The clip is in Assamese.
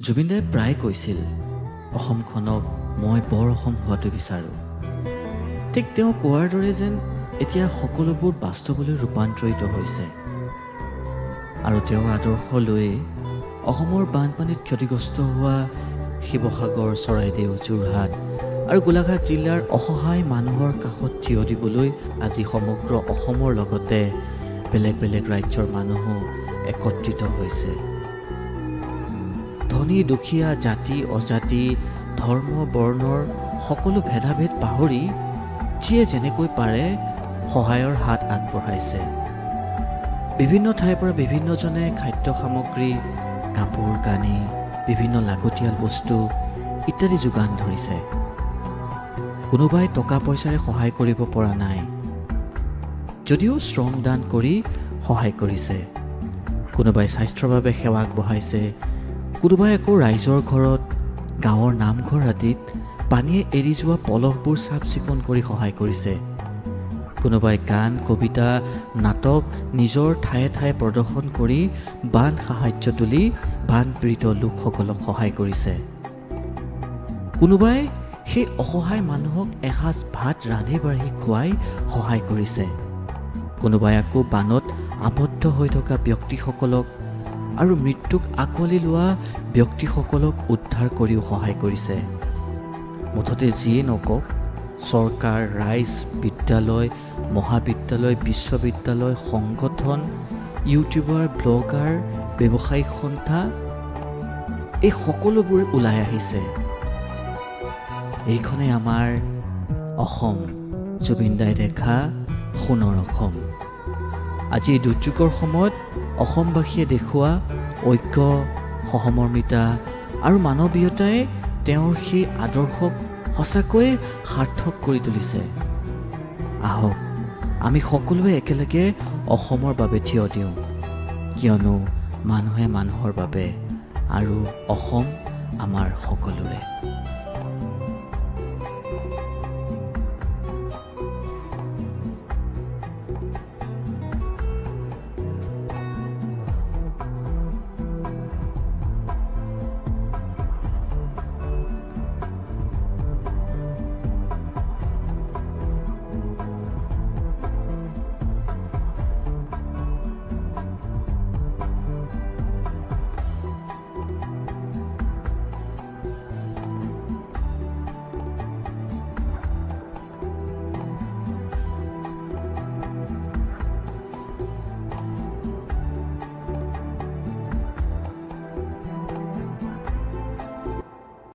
জুবিনদাই প্ৰায় কৈছিল, অসমখনক মই বৰ অসম হোৱাটো বিচাৰোঁ। ঠিক তেওঁ কোৱাৰ দৰে যেন এতিয়া সকলোবোৰ বাস্তৱলৈ ৰূপান্তৰিত হৈছে। আৰু তেওঁ আদৰ্শ লৈয়ে অসমৰ বানপানীত ক্ষতিগ্ৰস্ত হোৱা শিৱসাগৰ, চৰাইদেউ, যোৰহাট আৰু গোলাঘাট জিলাৰ অসহায় মানুহৰ কাষত থিয় দিবলৈ আজি সমগ্ৰ অসমৰ লগতে বেলেগ বেলেগ ৰাজ্যৰ মানুহো একত্ৰিত হৈছে। ধনী দুখীয়া, জাতি অজাতি, ধৰ্ম বৰ্ণৰ সকলো ভেদাভেদ পাহৰি যিয়ে যেনেকৈ পাৰে সহায়ৰ হাত আগবঢ়াইছে। বিভিন্ন ঠাইৰ পৰা বিভিন্নজনে খাদ্য সামগ্ৰী, কাপোৰ কানি, বিভিন্ন লাগতিয়াল বস্তু ইত্যাদি যোগান ধৰিছে। কোনোবাই টকা পইচাৰে সহায় কৰিব পৰা নাই, যদিও শ্ৰম দান কৰি সহায় কৰিছে। কোনোবাই স্বাস্থ্যৰ বাবে সেৱা আগবঢ়াইছে, কোনোবাই আকৌ ৰাইজৰ ঘৰত, গাঁৱৰ নামঘৰ আদিত পানীয়ে এৰি যোৱা পলসবোৰ চাফ চিকুণ কৰি সহায় কৰিছে। কোনোবাই গান, কবিতা, নাটক নিজৰ ঠায়ে ঠায়ে প্ৰদৰ্শন কৰি বান সাহায্য তুলি বানপীড়িত লোকসকলক সহায় কৰিছে। কোনোবাই সেই অসহায় মানুহক এসাঁজ ভাত ৰান্ধি বাঢ়ি খুৱাই সহায় কৰিছে। কোনোবাই আকৌ বানত আবদ্ধ হৈ থকা ব্যক্তিসকলক আৰু মৃত্যুক আঁকোৱালি লোৱা ব্যক্তিসকলক উদ্ধাৰ কৰিও সহায় কৰিছে। মুঠতে যিয়ে নকওক, চৰকাৰ, ৰাইজ, বিদ্যালয়, মহাবিদ্যালয়, বিশ্ববিদ্যালয়, সংগঠন, ইউটিউবাৰ, ব্লগাৰ, ব্যৱসায়িক সন্থা এই সকলোবোৰ ওলাই আহিছে। এইখনেই আমাৰ অসম, জুবিনদাই দেখা সোণৰ অসম। আজি এই দুৰ্যোগৰ সময়ত অসমবাসীয়ে দেখুওৱা ঐক্য, সহমৰ্মিতা আৰু মানৱীয়তাই তেওঁৰ সেই আদৰ্শক সঁচাকৈয়ে সাৰ্থক কৰি তুলিছে। আহক আমি সকলোৱে একেলগে অসমৰ বাবে থিয় দিওঁ, কিয়নো মানুহে মানুহৰ বাবে আৰু অসম আমাৰ সকলোৰে।